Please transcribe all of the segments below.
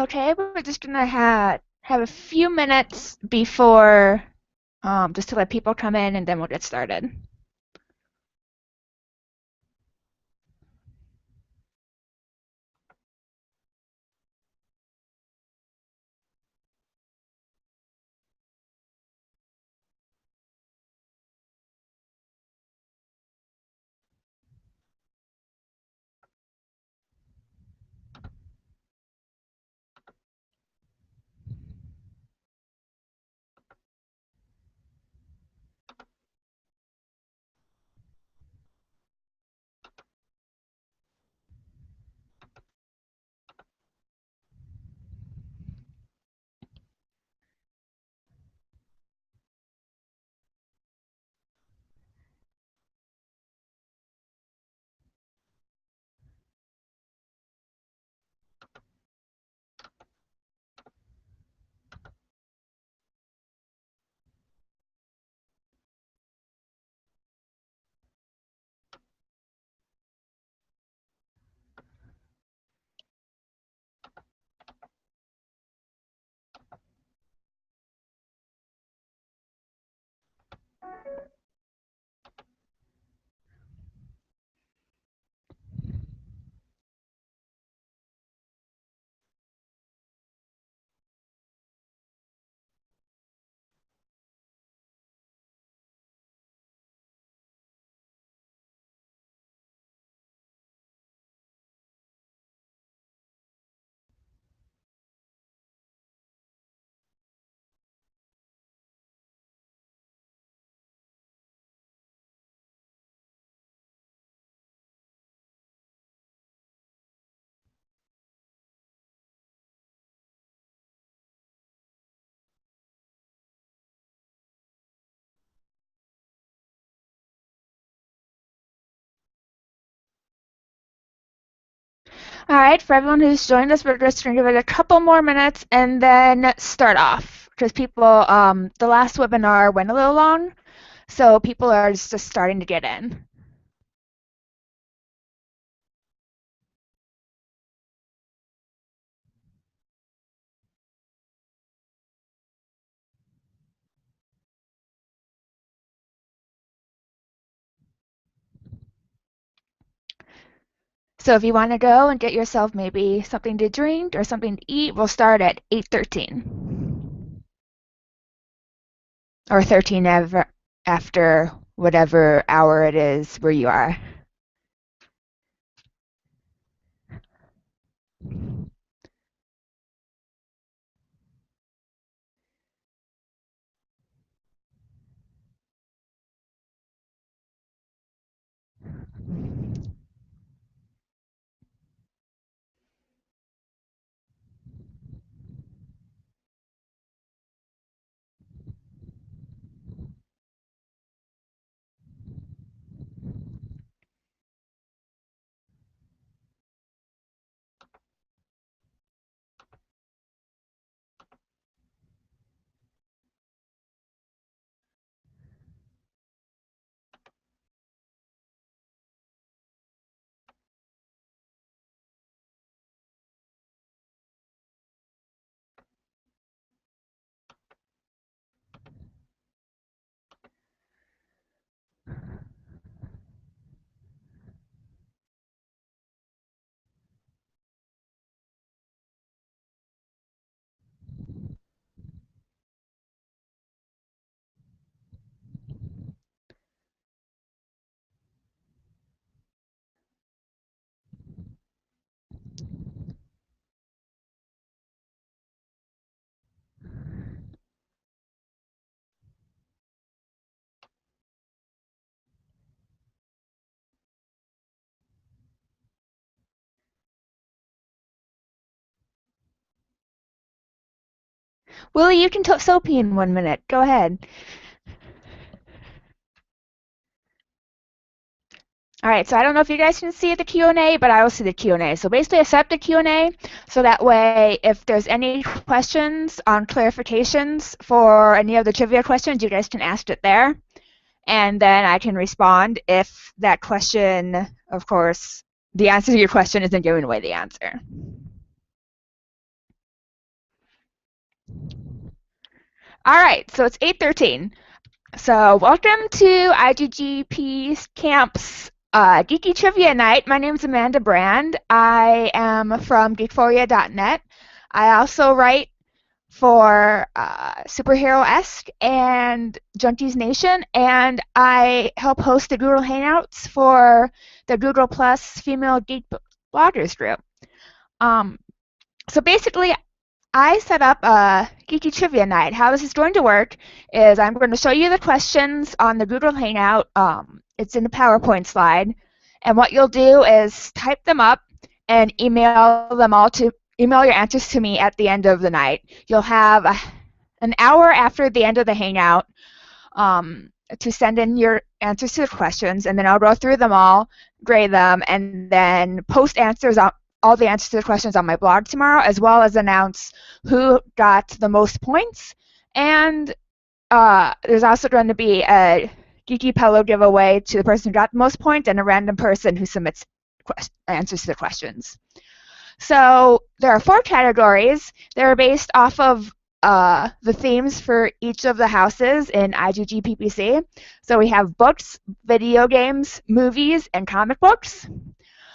Okay, we're just gonna have a few minutes before just to let people come in, and then we'll get started. All right, for everyone who's joined us, we're just gonna give it a couple more minutes and then start off because people, the last webinar went a little long, so people are just starting to get in. So if you want to go and get yourself maybe something to drink or something to eat, we'll start at 8:13 or 13 after whatever hour it is where you are. Willie, you can still pee in 1 minute. Go ahead. All right, so I don't know if you guys can see the Q&A, but I will see the Q&A. So basically, I set up the Q&A so that way, if there's any questions on clarifications for any of the trivia questions, you guys can ask it there. And then I can respond if that question, of course, the answer to your question isn't giving away the answer. All right, so it's 8:13. So welcome to IGGPCamp's Geeky Trivia Night. My name is Amanda Brand. I am from Geekphoria.net. I also write for Superhero-esque and Junkies Nation, and I help host the Google Hangouts for the Google Plus Female Geek Bloggers group. So basically, I set up a Geeky Trivia Night. How this is going to work is I'm going to show you the questions on the Google Hangout. It's in the PowerPoint slide. And what you'll do is type them up and email your answers to me at the end of the night. You'll have an hour after the end of the Hangout to send in your answers to the questions, and then I'll go through them all, grade them, and then post all the answers to the questions on my blog tomorrow, as well as announce who got the most points. And there's also going to be a Geeky Pillow giveaway to the person who got the most points and a random person who submits answers to the questions. So there are 4 categories. They're based off of the themes for each of the houses in IGGPPC. So we have books, video games, movies, and comic books.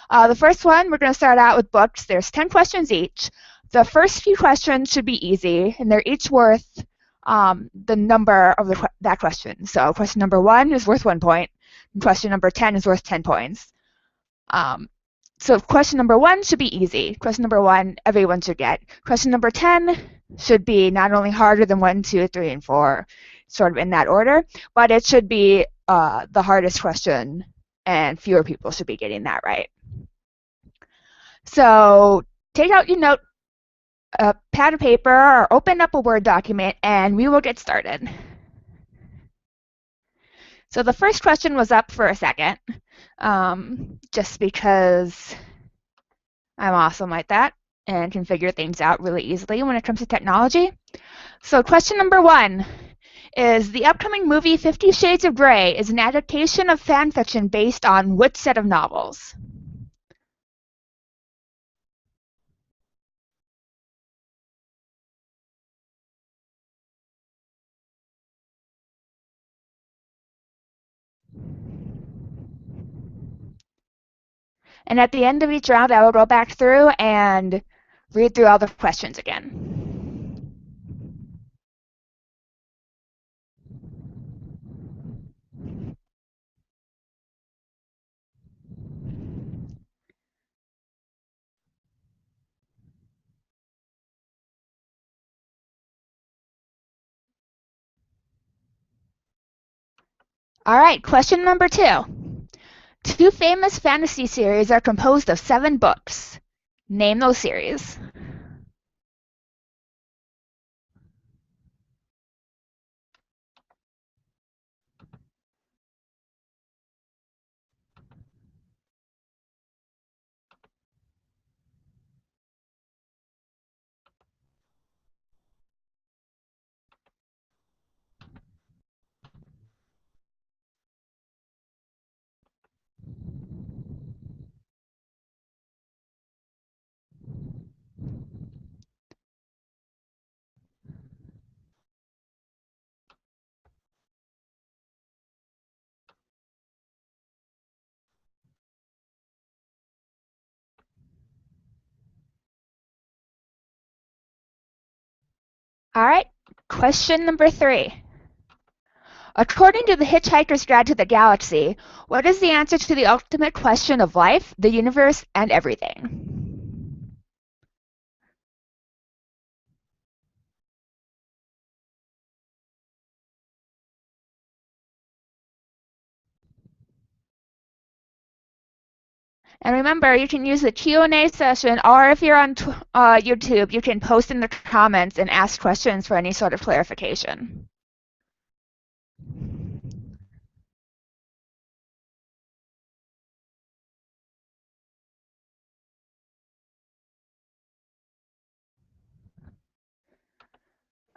The first one, we're going to start out with books. There's 10 questions each. The first few questions should be easy, and they're each worth the number of that question. So question number 1 is worth 1 point, and question number 10 is worth 10 points. So question number 1 should be easy. Question number 1, everyone should get. Question number 10 should be not only harder than 1, 2, 3, and 4, sort of in that order, but it should be the hardest question, and fewer people should be getting that right. So take out your pad of paper or open up a Word document, and we will get started. So the first question was up for a second, just because I'm awesome like that and can figure things out really easily when it comes to technology. So question number 1 is, the upcoming movie 50 Shades of Grey is an adaptation of fan fiction based on which set of novels? And at the end of each round, I will go back through and read through all the questions again. All right, question number 2. 2 famous fantasy series are composed of 7 books. Name those series. All right, question number 3. According to The Hitchhiker's Guide to the Galaxy, what is the answer to the ultimate question of life, the universe, and everything? And remember, you can use the Q&A session, or if you're on YouTube, you can post in the comments and ask questions for any sort of clarification.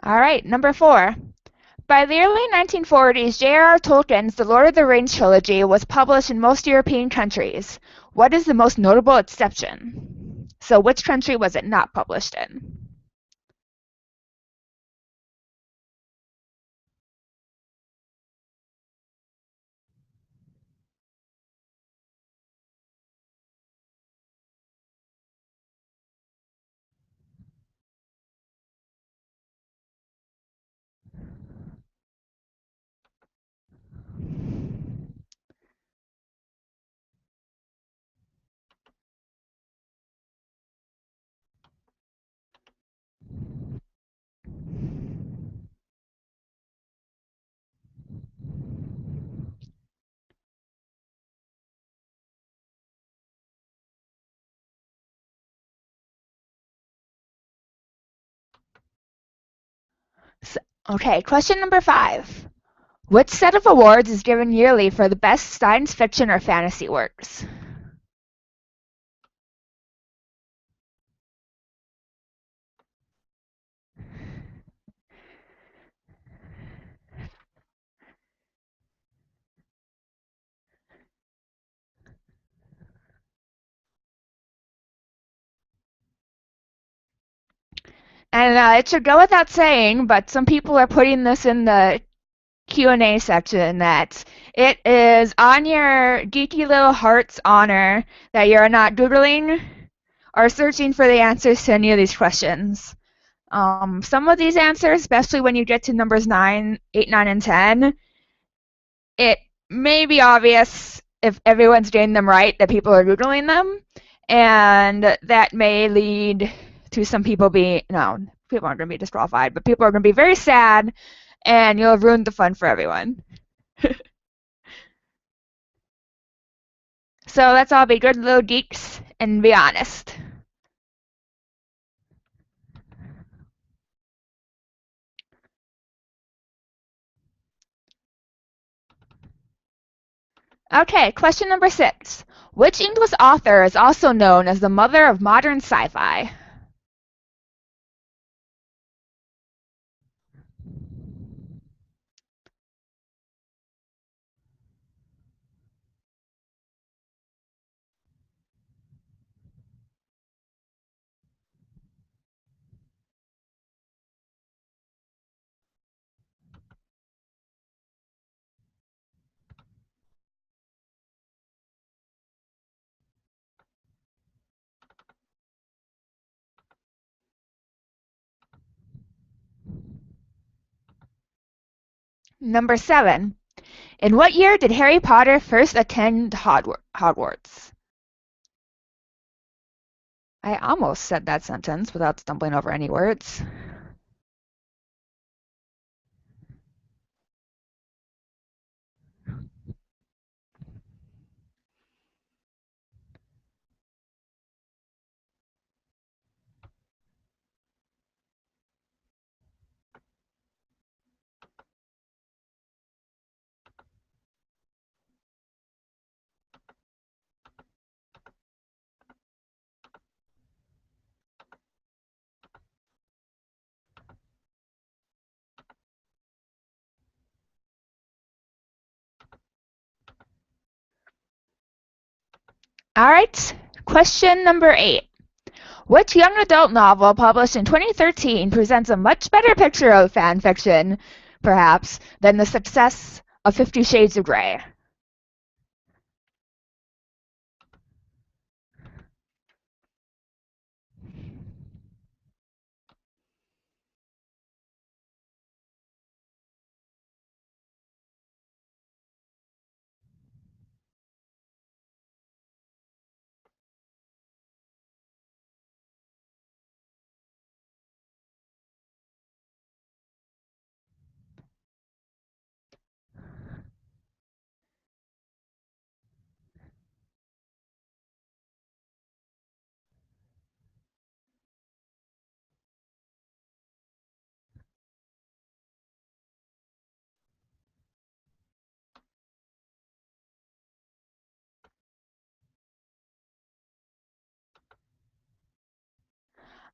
All right, number 4. By the early 1940s, J.R.R. Tolkien's The Lord of the Rings trilogy was published in most European countries. What is the most notable exception? So which country was it not published in? Okay, question number 5. Which set of awards is given yearly for the best science fiction or fantasy works? And it should go without saying, but some people are putting this in the Q&A section that it is on your geeky little heart's honor that you're not Googling or searching for the answers to any of these questions. Some of these answers, especially when you get to numbers 9, 8, 9, and 10, it may be obvious if everyone's getting them right that people are Googling them, and that may lead to some people being, no, people aren't going to be disqualified, but people are going to be very sad, and you'll have ruined the fun for everyone. So let's all be good little geeks and be honest. Okay, question number 6. Which English author is also known as the mother of modern sci-fi? Number 7. In what year did Harry Potter first attend Hogwarts? I almost said that sentence without stumbling over any words. All right, question number 8. Which young adult novel published in 2013 presents a much better picture of fan fiction, perhaps, than the success of 50 Shades of Grey?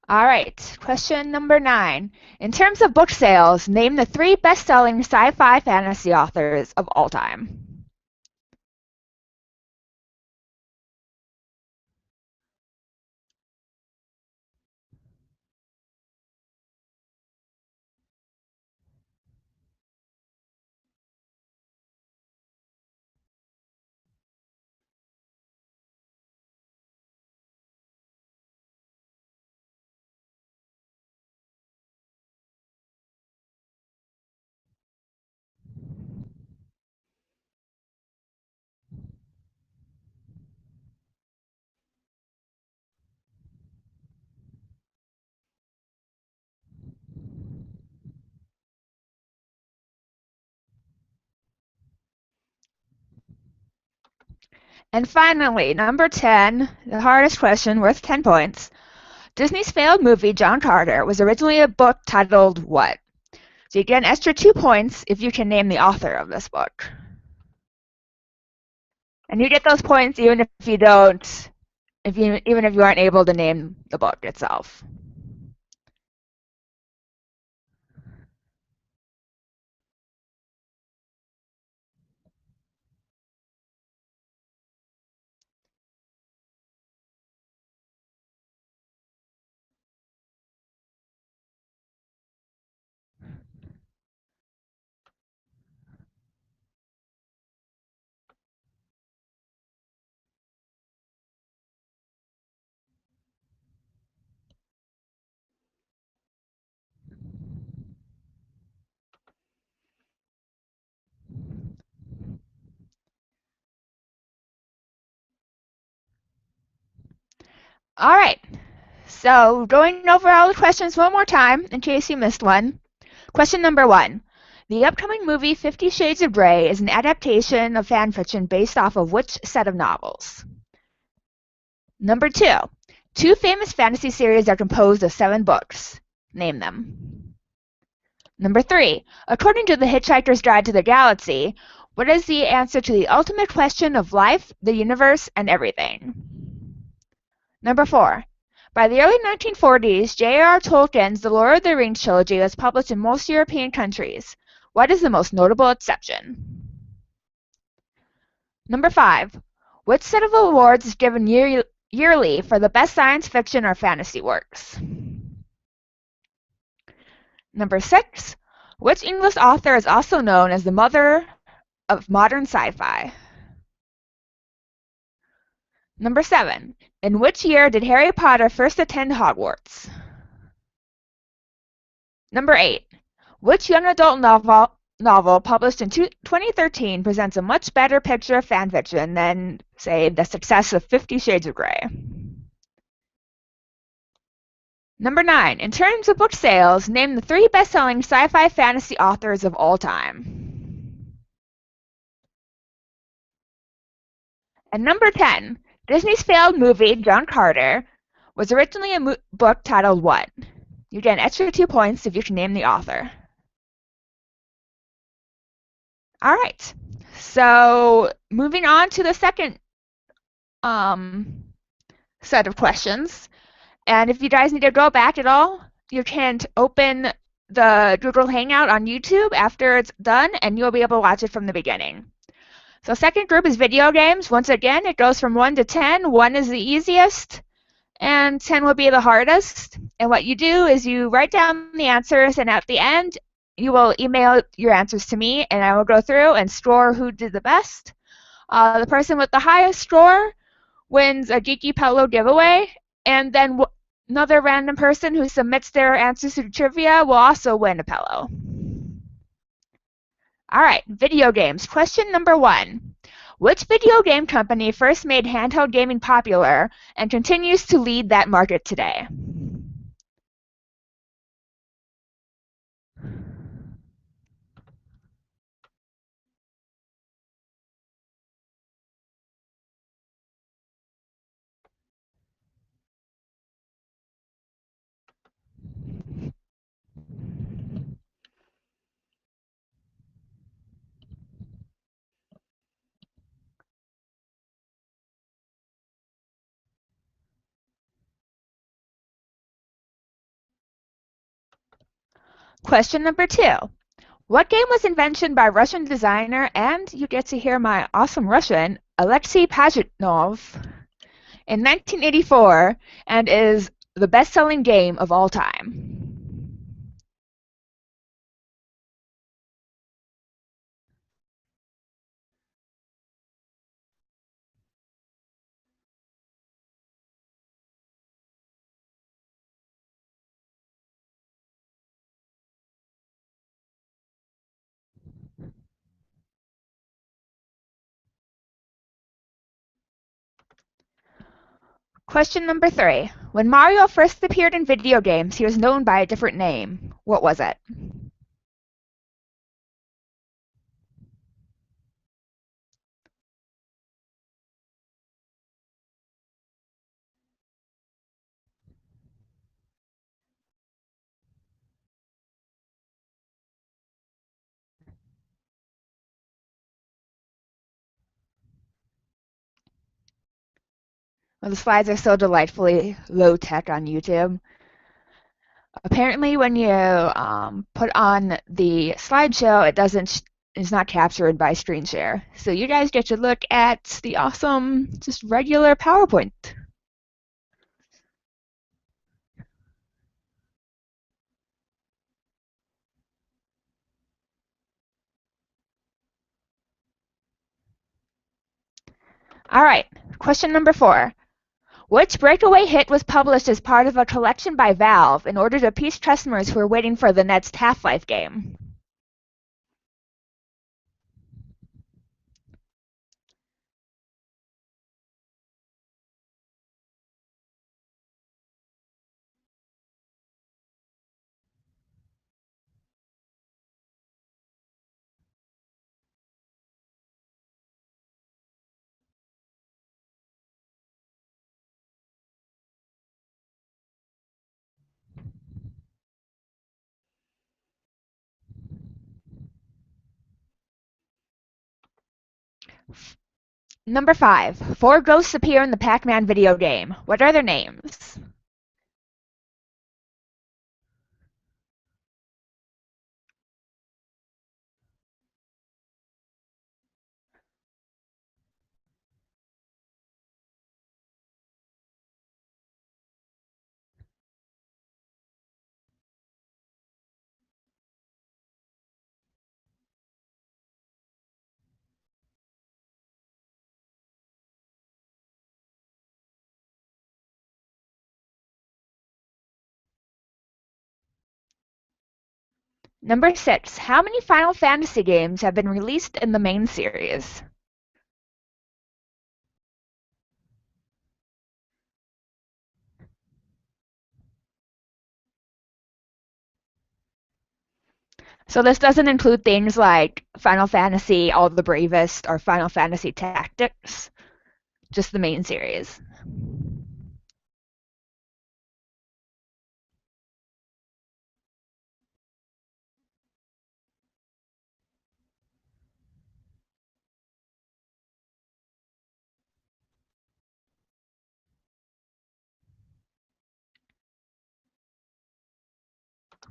All right, question number 9. In terms of book sales, name the 3 best-selling sci-fi fantasy authors of all time. And finally, number 10, the hardest question worth 10 points. Disney's failed movie John Carter was originally a book titled what? So you get an extra 2 points if you can name the author of this book. And you get those points even if you don't, even if you aren't able to name the book itself. All right. So going over all the questions one more time in case you missed one. Question number 1. The upcoming movie 50 Shades of Grey is an adaptation of fan fiction based off of which set of novels? Number 2. 2 famous fantasy series are composed of 7 books. Name them. Number 3. According to The Hitchhiker's Guide to the Galaxy, what is the answer to the ultimate question of life, the universe, and everything? Number 4. By the early 1940s, J.R.R. Tolkien's The Lord of the Rings trilogy was published in most European countries. What is the most notable exception? Number 5. Which set of awards is given yearly for the best science fiction or fantasy works? Number 6. Which English author is also known as the mother of modern sci-fi? Number 7. In which year did Harry Potter first attend Hogwarts? Number 8. Which young adult novel published in 2013 presents a much better picture of fanfiction than, say, the success of 50 Shades of Grey? Number 9. In terms of book sales, name the 3 best-selling sci-fi fantasy authors of all time. And number 10. Disney's failed movie, John Carter, was originally a book titled what? You get an extra 2 points if you can name the author. All right. So moving on to the second set of questions. And if you guys need to go back at all, you can open the Google Hangout on YouTube after it's done, and you'll be able to watch it from the beginning. So second group is video games. Once again, it goes from 1 to 10. 1 is the easiest, and 10 will be the hardest. And what you do is you write down the answers, and at the end, you will email your answers to me, and I will go through and score who did the best. The person with the highest score wins a Geeky Pillow giveaway, and then another random person who submits their answers to the trivia will also win a pillow. All right, video games. Question number 1. Which video game company first made handheld gaming popular and continues to lead that market today? Question number 2. What game was invented by Russian designer, and you get to hear my awesome Russian, Alexei Pajitnov, in 1984, and is the best-selling game of all time? Question number 3. When Mario first appeared in video games, he was known by a different name. What was it? Well, the slides are so delightfully low tech on YouTube. Apparently, when you put on the slideshow, it's not captured by screen share. So you guys get to look at the awesome, just regular PowerPoint. All right, question number 4. Which breakaway hit was published as part of a collection by Valve in order to appease customers who were waiting for the next Half-Life game? Number 5. 4 ghosts appear in the Pac-Man video game. What are their names? Number 6. How many Final Fantasy games have been released in the main series? So this doesn't include things like Final Fantasy All the Bravest or Final Fantasy Tactics, just the main series.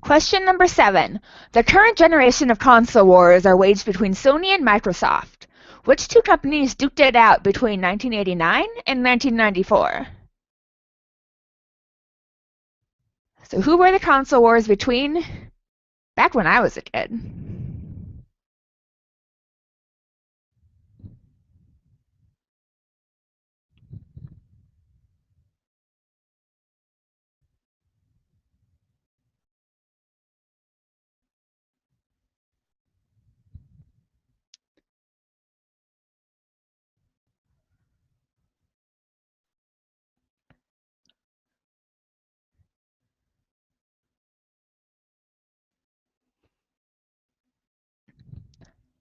Question number 7. The current generation of console wars are waged between Sony and Microsoft. Which two companies duked it out between 1989 and 1994? So who were the console wars between back when I was a kid?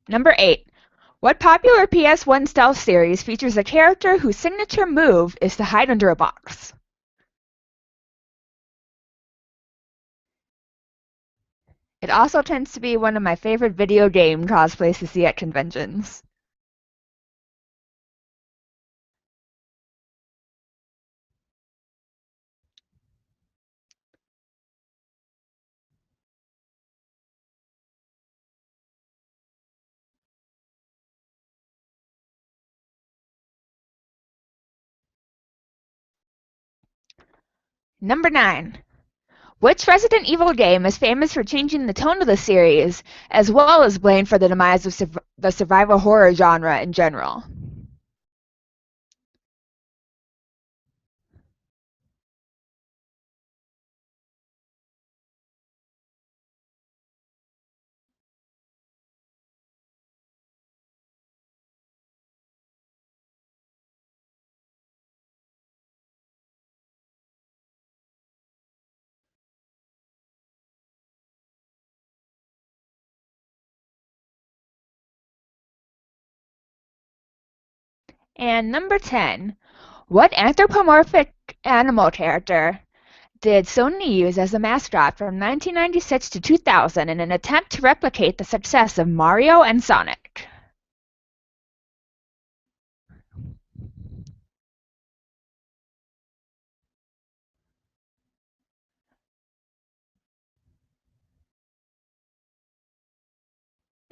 Number 8. What popular PS1 stealth series features a character whose signature move is to hide under a box? It also tends to be one of my favorite video game cosplays to see at conventions. Number 9. Which Resident Evil game is famous for changing the tone of the series, as well as blamed for the demise of the survival horror genre in general? And number 10. What anthropomorphic animal character did Sony use as a mascot from 1996 to 2000 in an attempt to replicate the success of Mario and Sonic?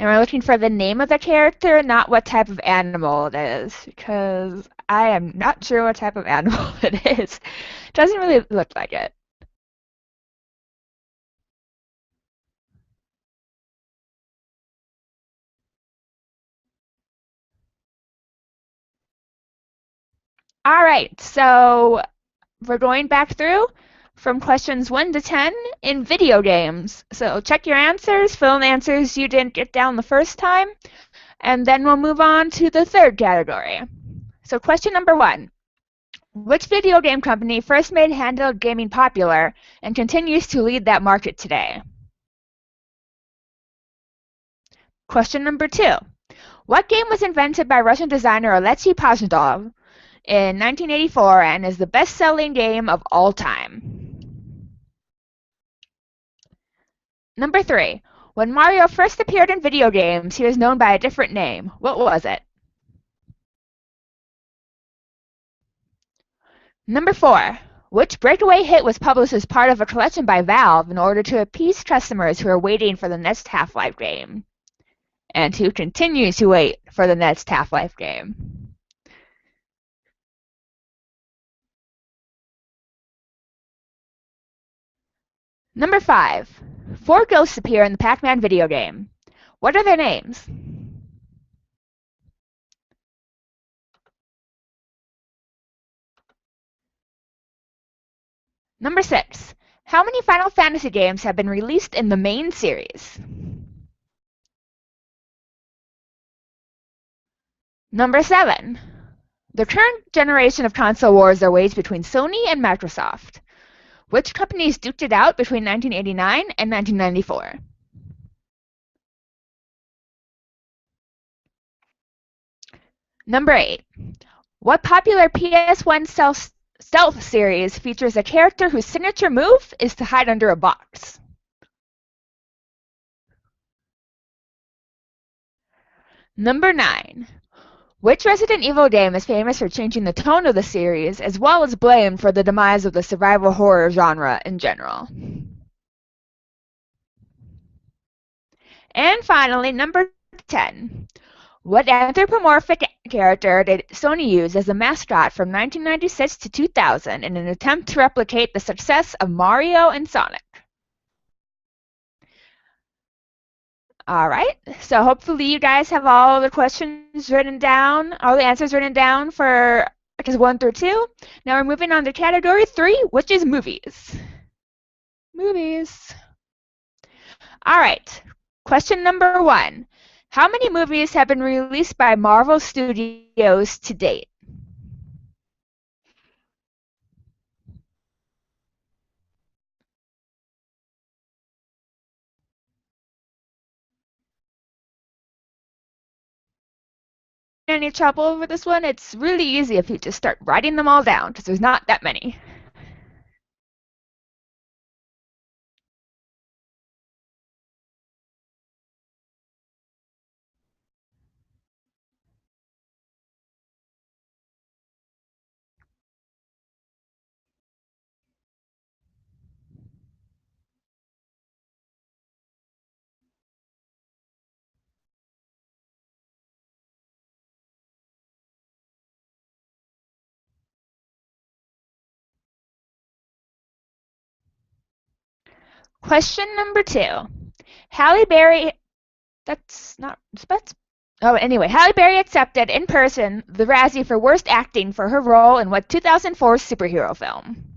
And we're looking for the name of the character, not what type of animal it is, because I am not sure what type of animal it is. It doesn't really look like it. All right, so we're going back through from questions 1 to 10 in video games. So check your answers, fill in the answers you didn't get down the first time, and then we'll move on to the third category. So question number 1. Which video game company first made handheld gaming popular and continues to lead that market today? Question number 2. What game was invented by Russian designer Alexei Pajitnov in 1984 and is the best-selling game of all time? Number 3. When Mario first appeared in video games, he was known by a different name. What was it? Number 4. Which breakaway hit was published as part of a collection by Valve in order to appease customers who are waiting for the next Half-Life game? And who continue to wait for the next Half-Life game? Number 5. 4 ghosts appear in the Pac-Man video game. What are their names? Number 6. How many Final Fantasy games have been released in the main series? Number 7. The current generation of console wars are waged between Sony and Microsoft. Which companies duked it out between 1989 and 1994? Number 8. What popular PS1 stealth series features a character whose signature move is to hide under a box? Number 9. Which Resident Evil game is famous for changing the tone of the series, as well as blamed for the demise of the survival horror genre in general? And finally, number 10. What anthropomorphic character did Sony use as a mascot from 1996 to 2000 in an attempt to replicate the success of Mario and Sonic? All right, so hopefully you guys have all the questions written down, all the answers written down for just 1 through 2. Now we're moving on to category 3, which is movies. Movies. All right, question number 1. How many movies have been released by Marvel Studios to date? Any trouble with this one? It's really easy if you just start writing them all down, because there's not that many. Question number 2. Halle Berry, Halle Berry accepted in person the Razzie for Worst Acting for her role in what 2004 superhero film?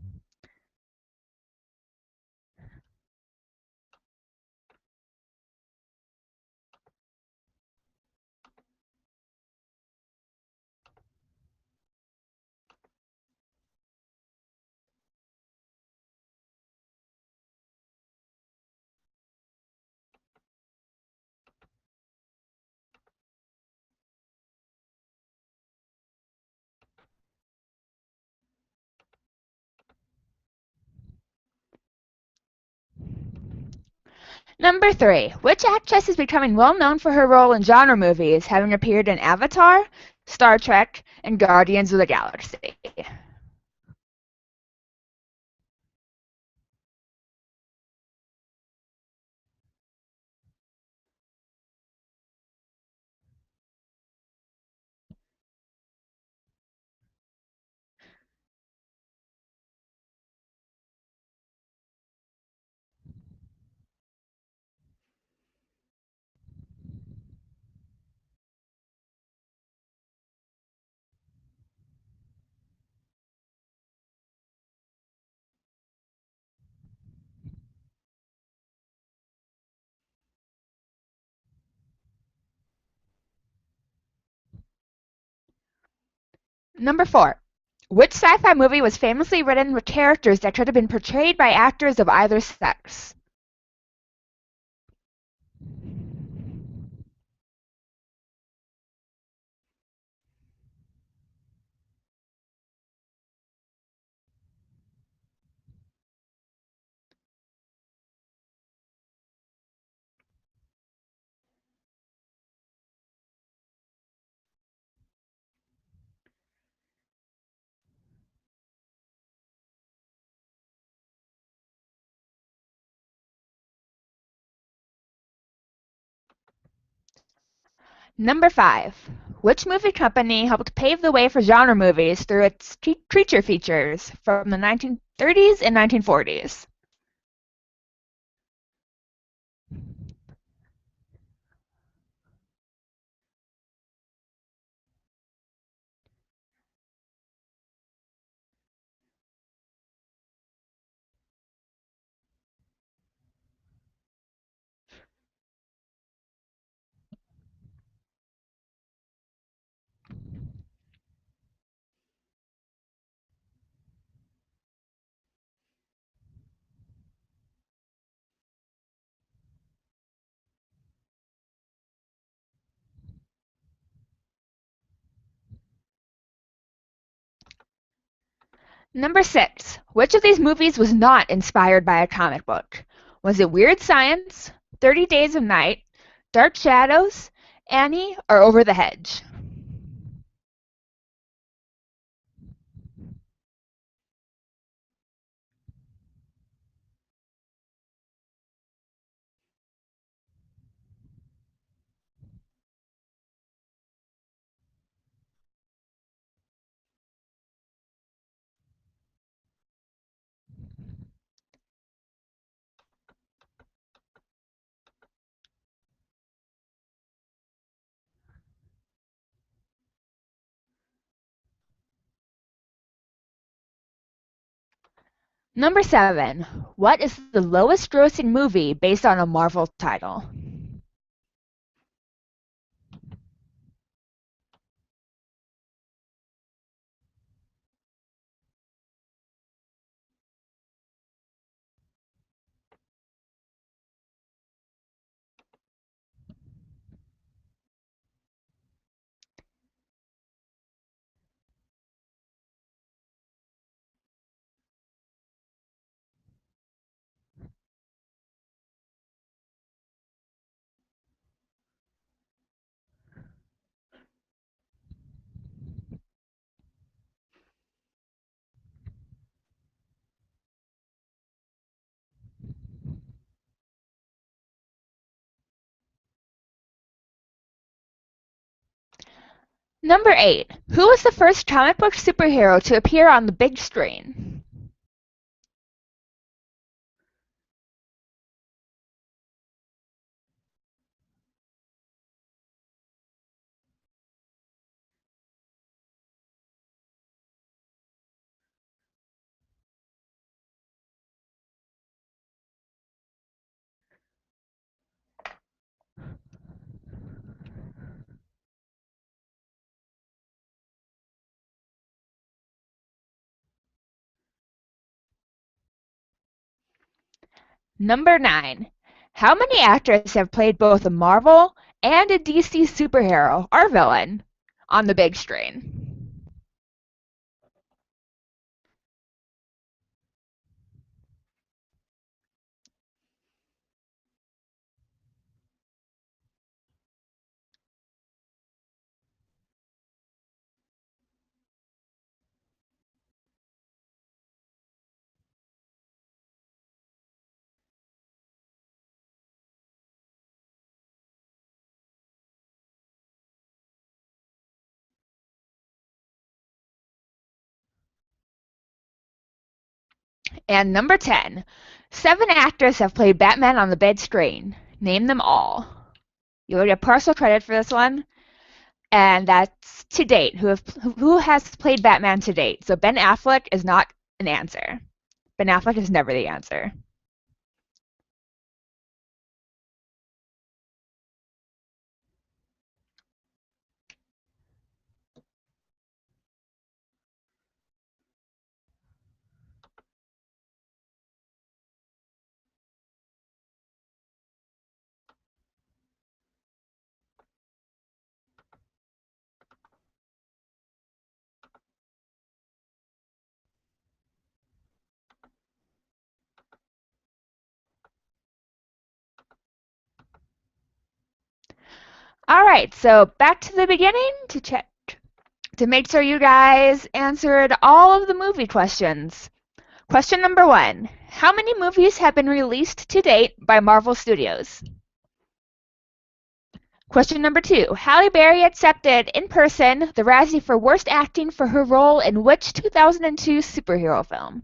Number 3. Which actress is becoming well known for her role in genre movies, having appeared in Avatar, Star Trek, and Guardians of the Galaxy? Number 4. Which sci-fi movie was famously written with characters that could have been portrayed by actors of either sex? Number 5. Which movie company helped pave the way for genre movies through its creature features from the 1930s and 1940s? Number 6. Which of these movies was not inspired by a comic book? Was it Weird Science, 30 Days of Night, Dark Shadows, Annie, or Over the Hedge? Number 7. What is the lowest grossing movie based on a Marvel title? Number 8. Who was the first comic book superhero to appear on the big screen? Number 9. How many actors have played both a Marvel and a DC superhero or villain on the big screen? And number 10. 7 actors have played Batman on the big screen. Name them all. You'll get partial credit for this one, and that's to date. Who has played Batman to date? So Ben Affleck is not an answer. Ben Affleck is never the answer. All right, so back to the beginning to check to make sure you guys answered all of the movie questions. Question number 1. How many movies have been released to date by Marvel Studios? Question number 2. Halle Berry accepted in person the Razzie for Worst Acting for her role in which 2002 superhero film?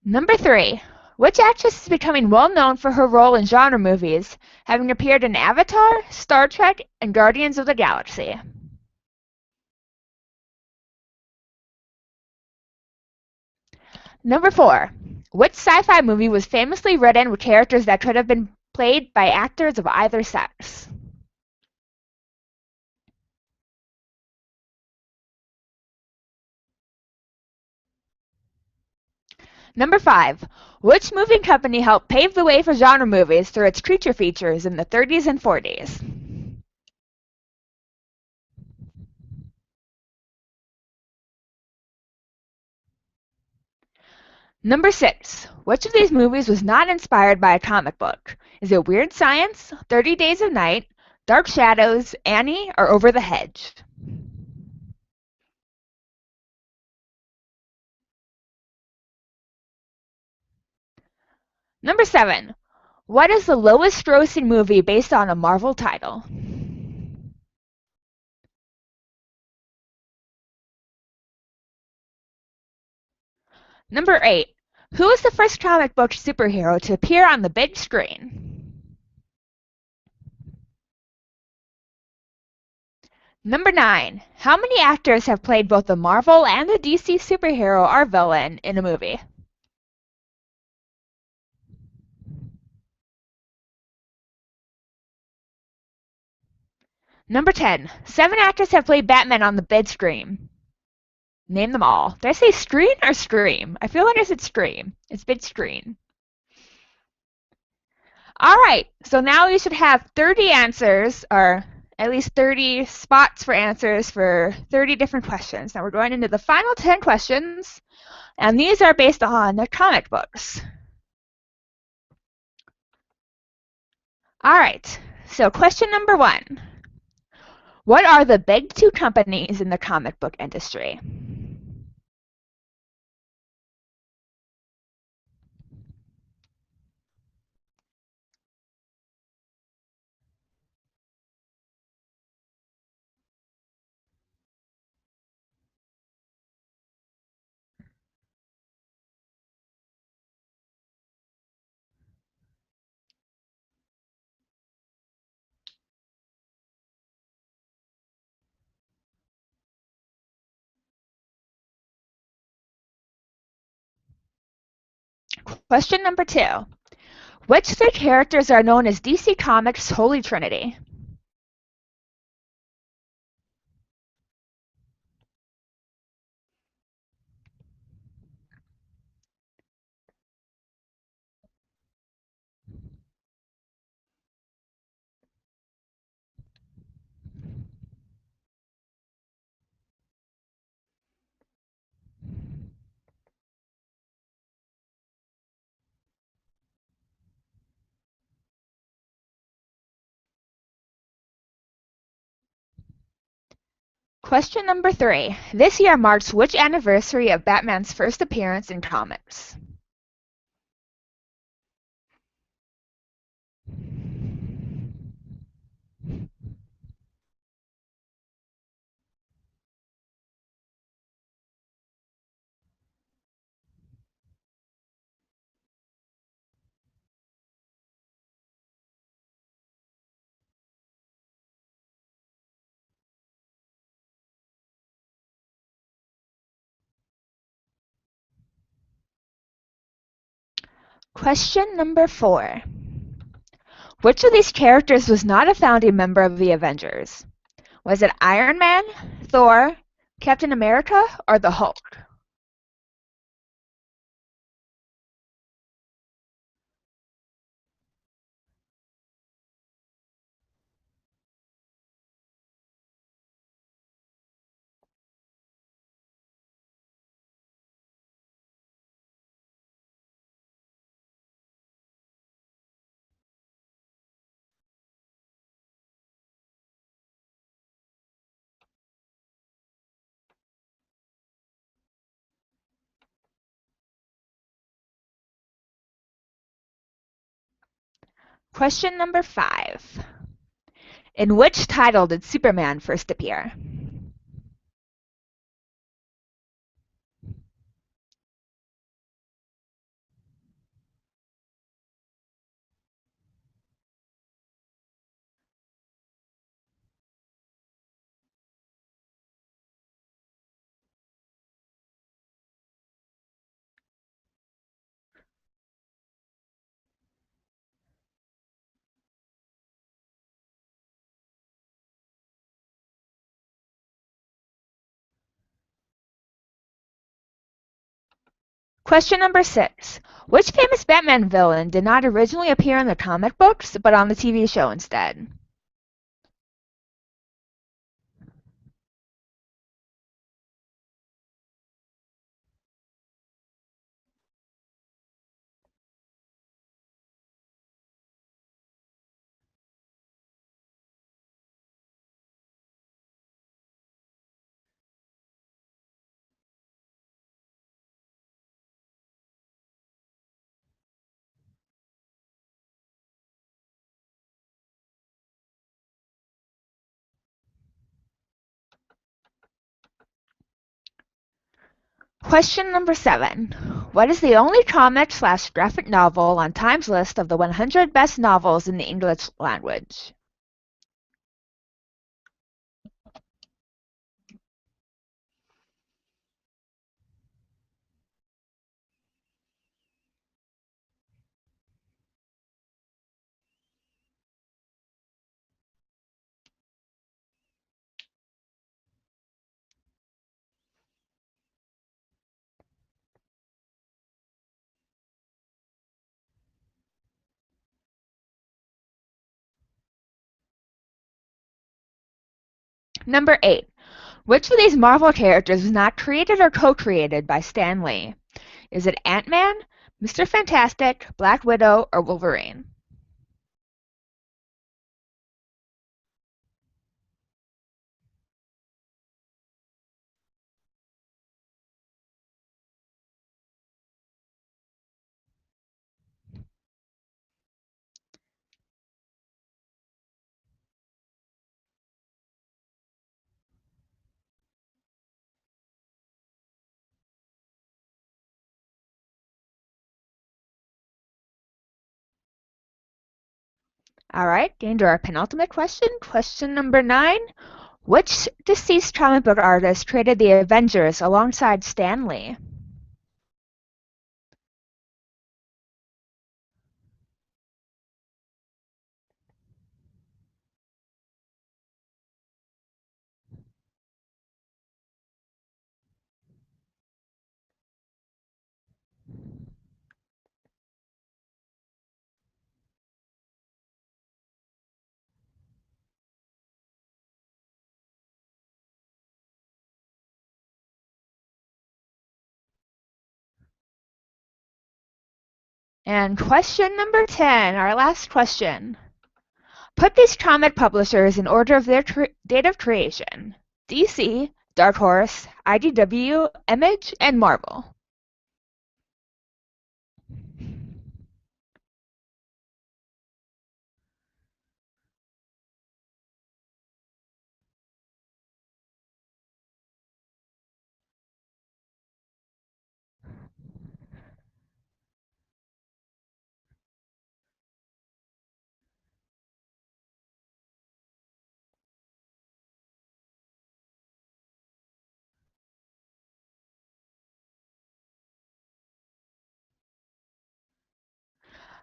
Number 3. Which actress is becoming well known for her role in genre movies, having appeared in Avatar, Star Trek, and Guardians of the Galaxy? Number 4. Which sci-fi movie was famously written with characters that could have been played by actors of either sex? Number 5. Which movie company helped pave the way for genre movies through its creature features in the 30s and 40s? Number 6. Which of these movies was not inspired by a comic book? Is it Weird Science, 30 Days of Night, Dark Shadows, Annie, or Over the Hedge? Number 7. What is the lowest grossing movie based on a Marvel title? Number 8. Who was the first comic book superhero to appear on the big screen? Number 9. How many actors have played both the Marvel and the DC superhero or villain in a movie? Number 10. 7 actors have played Batman on the big screen. Name them all. Did I say screen or scream? I feel like I said scream. It's big screen. All right, so now you should have 30 answers, or at least 30 spots for answers for 30 different questions. Now we're going into the final 10 questions, and these are based on the comic books. All right, so question number 1. What are the big 2 companies in the comic book industry? Question number 2. Which 3 characters are known as DC Comics' Holy Trinity? Question number 3. This year marks which anniversary of Batman's first appearance in comics? Question number 4. Which of these characters was not a founding member of the Avengers? Was it Iron Man, Thor, Captain America, or the Hulk? Question number 5. In which title did Superman first appear? Question number 6. Which famous Batman villain did not originally appear in the comic books, but on the TV show instead? Question number 7. What is the only comic/graphic novel on Time's list of the 100 best novels in the English language? Number 8. Which of these Marvel characters was not created or co-created by Stan Lee? Is it Ant-Man, Mr. Fantastic, Black Widow, or Wolverine? All right, getting to our penultimate question. Question number 9. Which deceased comic book artist created the Avengers alongside Stan Lee? And question number 10, our last question. Put these comic publishers in order of their date of creation. DC, Dark Horse, IDW, Image, and Marvel.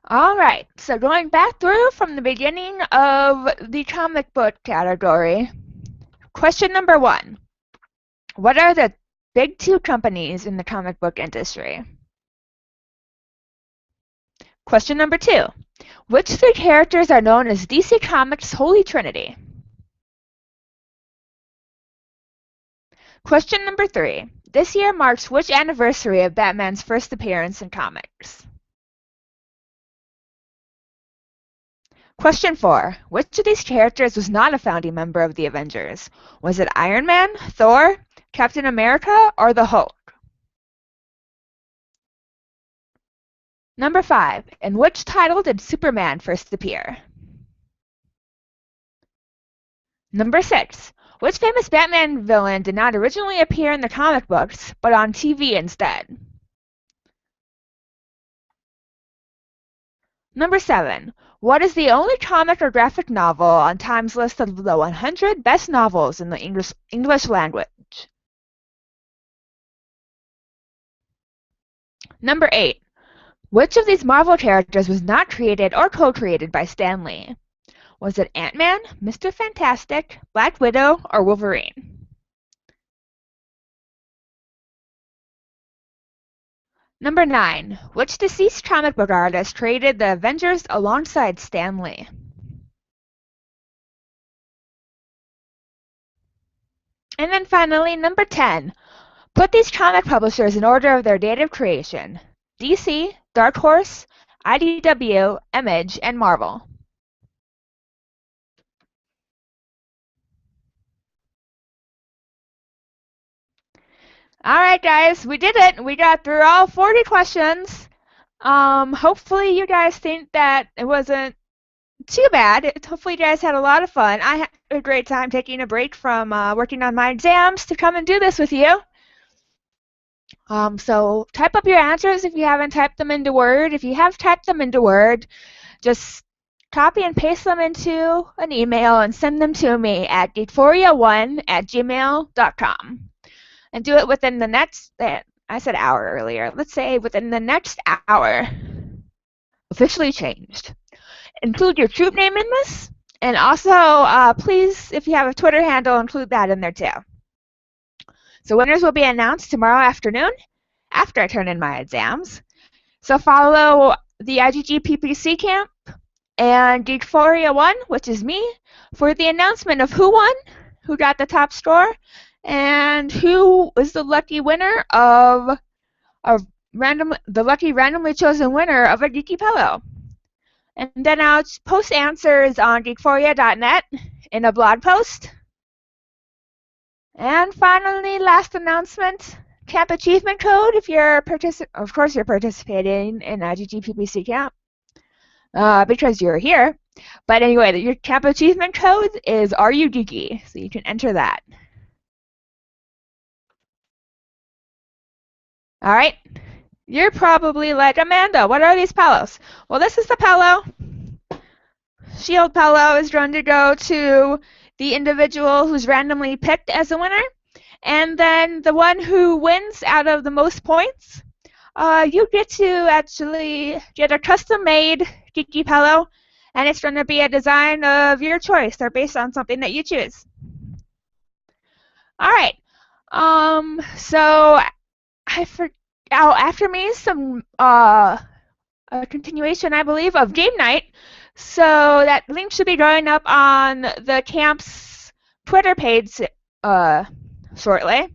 All right, so going back through from the beginning of the comic book category, question number 1. What are the big 2 companies in the comic book industry? Question number 2. Which 3 characters are known as DC Comics' Holy Trinity? Question number 3. This year marks which anniversary of Batman's first appearance in comics? Question 4. Which of these characters was not a founding member of the Avengers? Was it Iron Man, Thor, Captain America, or the Hulk? Number 5. In which title did Superman first appear? Number 6. Which famous Batman villain did not originally appear in the comic books, but on TV instead? Number 7. What is the only comic or graphic novel on Time's list of the 100 best novels in the English language? Number 8. Which of these Marvel characters was not created or co-created by Stan Lee? Was it Ant-Man, Mr. Fantastic, Black Widow, or Wolverine? Number 9. Which deceased comic book artist created the Avengers alongside Stan Lee? And then finally, number 10. Put these comic publishers in order of their date of creation. DC, Dark Horse, IDW, Image, and Marvel. Alright guys, we did it! We got through all 40 questions. Hopefully you guys think that it wasn't too bad. Hopefully you guys had a lot of fun. I had a great time taking a break from working on my exams to come and do this with you. So type up your answers if you haven't typed them into Word. If you have typed them into Word, just copy and paste them into an email and send them to me at geekphoria1@gmail.com. And do it within the next, I said hour earlier, let's say within the next hour. Officially changed. Include your troop name in this, and also please, if you have a Twitter handle, include that in there too. So winners will be announced tomorrow afternoon after I turn in my exams. So follow the IGGPPCamp and Geekphoria1, which is me, for the announcement of who won, who got the top score, and who is the lucky winner of the lucky randomly chosen winner of a Geeky Pillow. And then I'll post answers on geekphoria.net in a blog post. And finally, last announcement, Camp Achievement Code if you're of course you're participating in IGGPPC Camp because you're here. But anyway, your Camp Achievement Code is Are You Geeky? So you can enter that. All right. You're probably like, Amanda, what are these pillows? Well, this is the pillow. Shield pillow is going to go to the individual who's randomly picked as a winner. And then the one who wins out of the most points, you get to actually get a custom-made Geeky pillow, and it's going to be a design of your choice or based on something that you choose. All right. So after me, some a continuation, I believe, of game night. So that link should be going up on the camp's Twitter page shortly.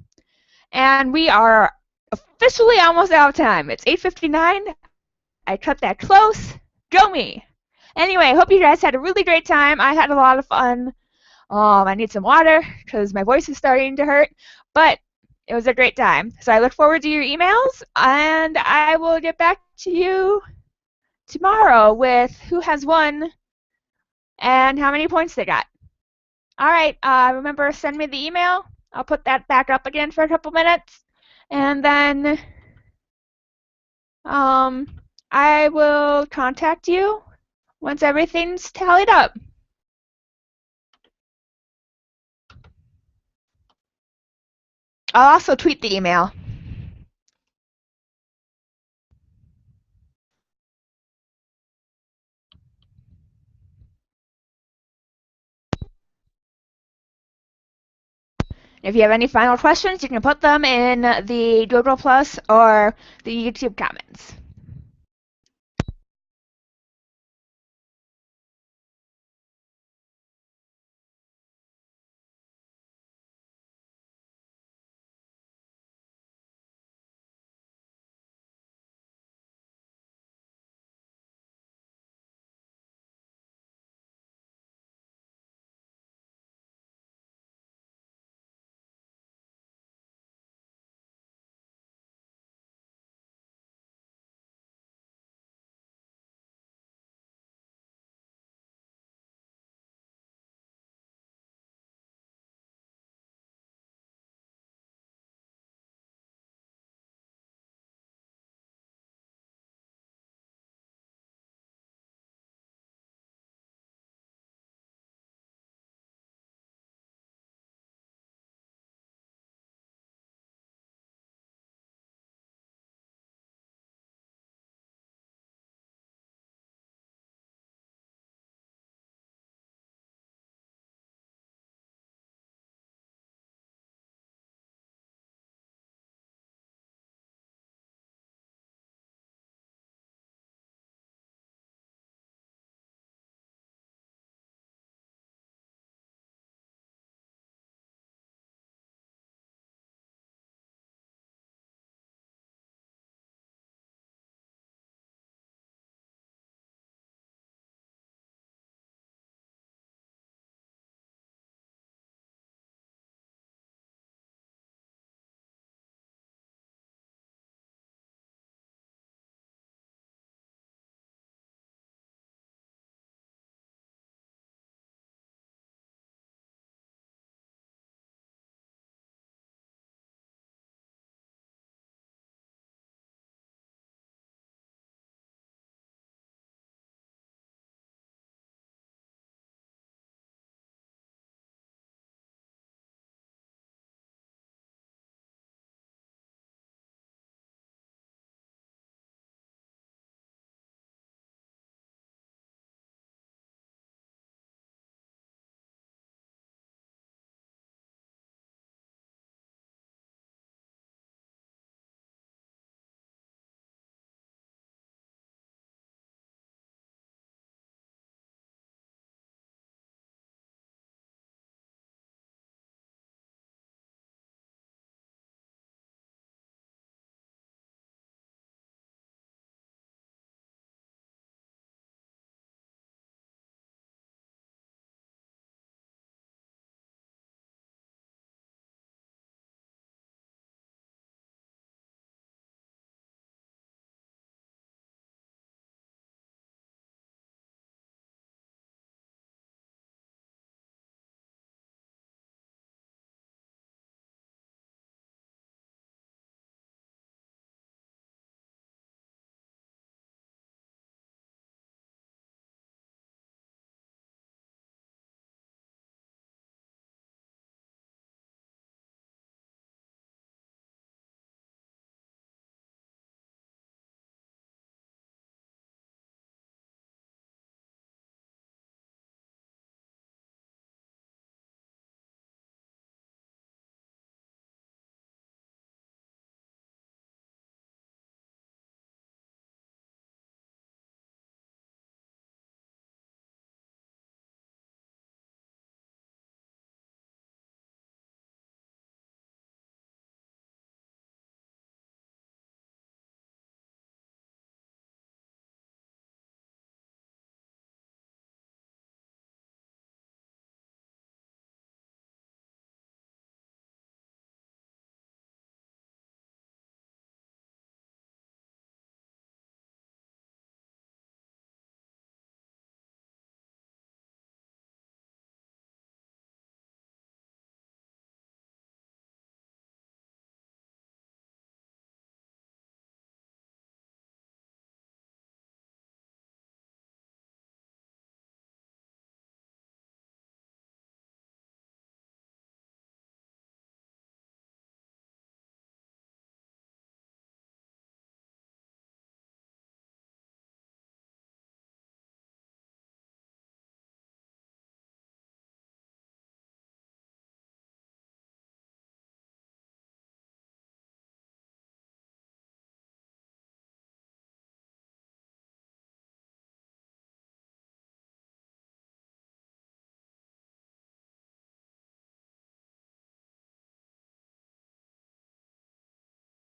And we are officially almost out of time. It's 8:59. I cut that close. Go me. Anyway, I hope you guys had a really great time. I had a lot of fun. I need some water because my voice is starting to hurt. But it was a great time. So I look forward to your emails, and I will get back to you tomorrow with who has won and how many points they got. All right, remember, send me the email. I'll put that back up again for a couple minutes, and then I will contact you once everything's tallied up. I'll also tweet the email. If you have any final questions, you can put them in the Google Plus or the YouTube comments.